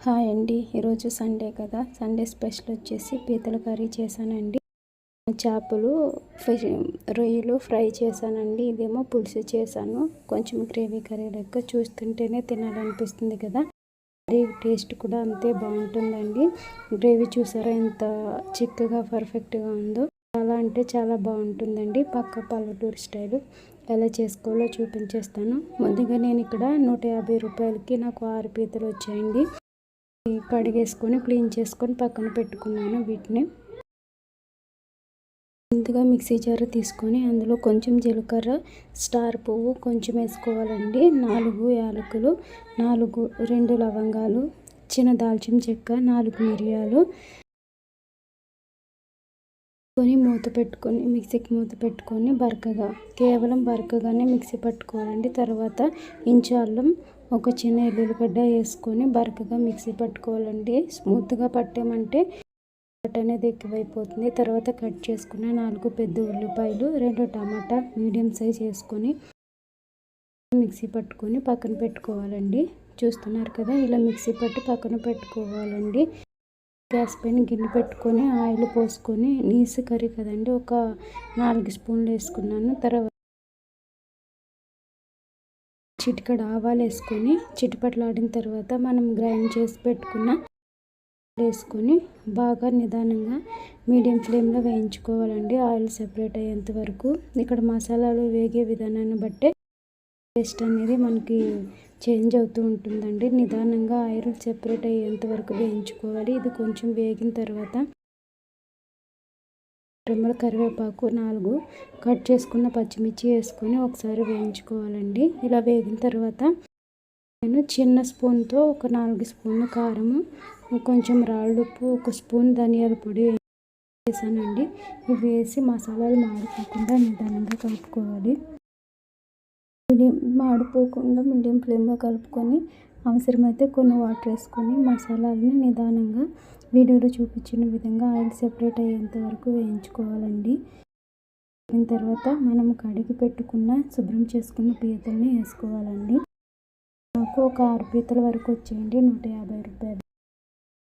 Hi అండి. ఈరోజు Sunday కదా, సండే స్పెషల్ వచ్చేసి పీతల కర్రీ చేశానండి. చేపలు రొయ్యలు ఫ్రై చేశానండి. ఇదేమో పులుసు చేశాను. కొంచెం గ్రేవీ కర్రీ లెక్క, చూస్తుంటేనే తినాలనిపిస్తుంది కదా. కర్రీ టేస్ట్ కూడా అంతే బాగుంటుందండి. గ్రేవీ చూసారా ఎంత చిక్కగా పర్ఫెక్ట్గా ఉందో. చాలా అంటే చాలా బాగుంటుందండి. పక్క పల్లెటూరు స్టైలు ఎలా చేసుకోవాలో చూపించేస్తాను. ముందుగా నేను ఇక్కడ 150 రూపాయలకి నాకు 6 పీతలు వచ్చాయండి. కడిగేసుకొని క్లీన్ చేసుకొని పక్కన పెట్టుకున్నాను. వీటిని ముందుగా మిక్సీ జార్ తీసుకొని అందులో కొంచెం జీలకర్ర, స్టార్ పువ్వు కొంచెం వేసుకోవాలండి. 4 యాలకులు, 2 లవంగాలు, చిన్న దాల్చిన చెక్క, 4 మిరియాలు మూత పెట్టుకొని మిక్సీకి మూత పెట్టుకొని కేవలం బరకగానే మిక్సీ పట్టుకోవాలండి. తర్వాత ఇంచు అల్లం, ఒక చిన్న ఎల్లుల్లిగడ్డ వేసుకొని బరకగా మిక్సీ పట్టుకోవాలండి. స్మూత్గా పట్టామంటే అనేది ఎక్కువైపోతుంది. తర్వాత కట్ చేసుకున్న 4 పెద్ద ఉల్లిపాయలు, 2 టమాటా మీడియం సైజ్ వేసుకొని మిక్సీ పట్టుకొని పక్కన పెట్టుకోవాలండి. చూస్తున్నారు కదా, ఇలా మిక్సీ పట్టి పక్కన పెట్టుకోవాలండి. గ్యాస్ పైన గిన్నె పెట్టుకొని ఆయిల్ పోసుకొని, నీసు కర్రీ కదండి, ఒక 4 స్పూన్లు వేసుకున్నాను. తర్వాత చిటికెడు ఆవాలు వేసుకొని చిటిపట్లాడిన తర్వాత మనం గ్రైండ్ చేసి పెట్టుకున్న వేసుకొని బాగా నిదానంగా మీడియం ఫ్లేమ్లో వేయించుకోవాలండి. ఆయిల్ సెపరేట్ అయ్యేంత వరకు. ఇక్కడ మసాలాలు వేగే విధానాన్ని బట్టే టేస్ట్ అనేది మనకి చేంజ్ అవుతూ ఉంటుందండి. నిదానంగా ఆయిల్ సెపరేట్ అయ్యేంత వరకు వేయించుకోవాలి. ఇది కొంచెం వేగిన తర్వాత రెమ్మల కరివేపాకు, 4 కట్ చేసుకున్న పచ్చిమిర్చి వేసుకొని ఒకసారి వేయించుకోవాలండి. ఇలా వేగిన తర్వాత నేను చిన్న స్పూన్తో ఒక 4 స్పూన్ల కారము, కొంచెం రాళ్ళుప్పు, 1 స్పూన్ ధనియాల పొడి వేసానండి. ఇవి వేసి మసాలాలు మాడిపోకుండా నిదానంగా కలుపుకోవాలి. మాడిపోకుండా మీడియం ఫ్లేమ్లో కలుపుకొని అవసరమైతే కొన్ని వాటర్ వేసుకొని మసాలాలని నిదానంగా వీడియోలో చూపించిన విధంగా ఆయిల్ సెపరేట్ అయ్యేంత వరకు వేయించుకోవాలండి. అయిన తర్వాత మనం కడిగి పెట్టుకున్న శుభ్రం చేసుకున్న పీతల్ని వేసుకోవాలండి. నాకు ఒక 6 పీతల వరకు వచ్చేయండి. 150 రూపాయలు.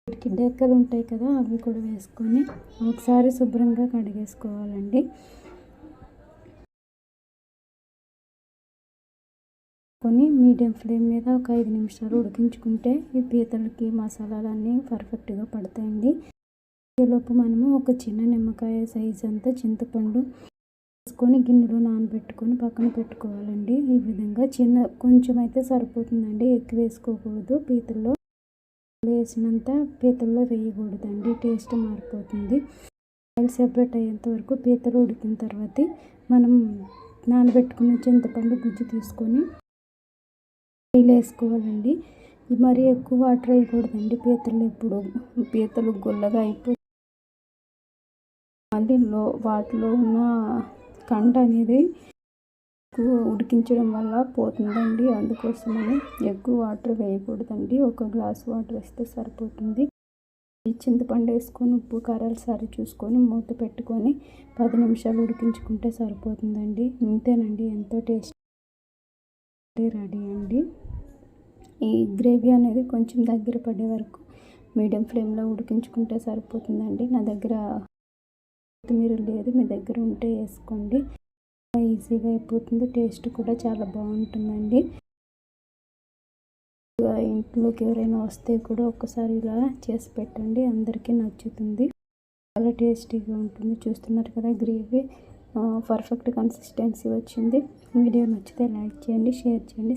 వీటికి డెక్కలు ఉంటాయి కదా, అవి కూడా వేసుకొని ఒకసారి శుభ్రంగా కడిగేసుకోవాలండి. మీడియం ఫ్లేమ్ మీద ఒక 5 నిమిషాలు ఉడికించుకుంటే ఈ పీతలకి మసాలాలన్నీ పర్ఫెక్ట్గా పడతాయండి. ఈలోపు మనము ఒక చిన్న నిమ్మకాయ సైజ్ అంతా చింతపండు వేసుకొని గిన్నెలో నానబెట్టుకొని పక్కన పెట్టుకోవాలండి. ఈ విధంగా కొంచెం అయితే సరిపోతుందండి, ఎక్కువ వేసుకోకూడదు. పీతల్లో వేసినంత పీతల్లో వేయకూడదండి, టేస్ట్ మారిపోతుంది. ఆయిల్ సెపరేట్ అయ్యేంత వరకు పీతలు ఉడికిన తర్వాత మనం నానబెట్టుకున్న చింతపండు గుజ్జు తీసుకొని వేసుకోవాలండి. మరీ ఎక్కువ వాటర్ వేయకూడదండి. పీతలు గుల్లగా అయిపోయి మళ్ళీ వాటిలో ఉన్న కండ అనేది ఎక్కువ ఉడికించడం వల్ల పోతుందండి. అందుకోసమని ఎక్కువ వాటర్ వేయకూడదండి. 1 గ్లాస్ వాటర్ వేస్తే సరిపోతుంది. చింతపండు వేసుకొని ఉప్పు కారాలు సరి చూసుకొని మూత పెట్టుకొని 10 నిమిషాలు ఉడికించుకుంటే సరిపోతుందండి. ఇంతేనండి, ఎంతో టేస్ట్ రెడీ అండి. ఈ గ్రేవీ అనేది కొంచెం దగ్గర పడే వరకు మీడియం ఫ్లేమ్లో ఉడికించుకుంటే సరిపోతుందండి. నా దగ్గర కొత్తిమీర లేదు, మీ దగ్గర ఉంటే వేసుకోండి. ఈజీగా అయిపోతుంది. టేస్ట్ కూడా చాలా బాగుంటుందండి. ఇంట్లోకి ఎవరైనా వస్తే కూడా ఒక్కసారి ఇలా చేసి పెట్టండి, అందరికీ నచ్చుతుంది. చాలా టేస్టీగా ఉంటుంది. చూస్తున్నారు కదా, గ్రేవీ పర్ఫెక్ట్ కన్సిస్టెన్సీ వచ్చింది. వీడియో నచ్చితే లైక్ చేయండి, షేర్ చేయండి.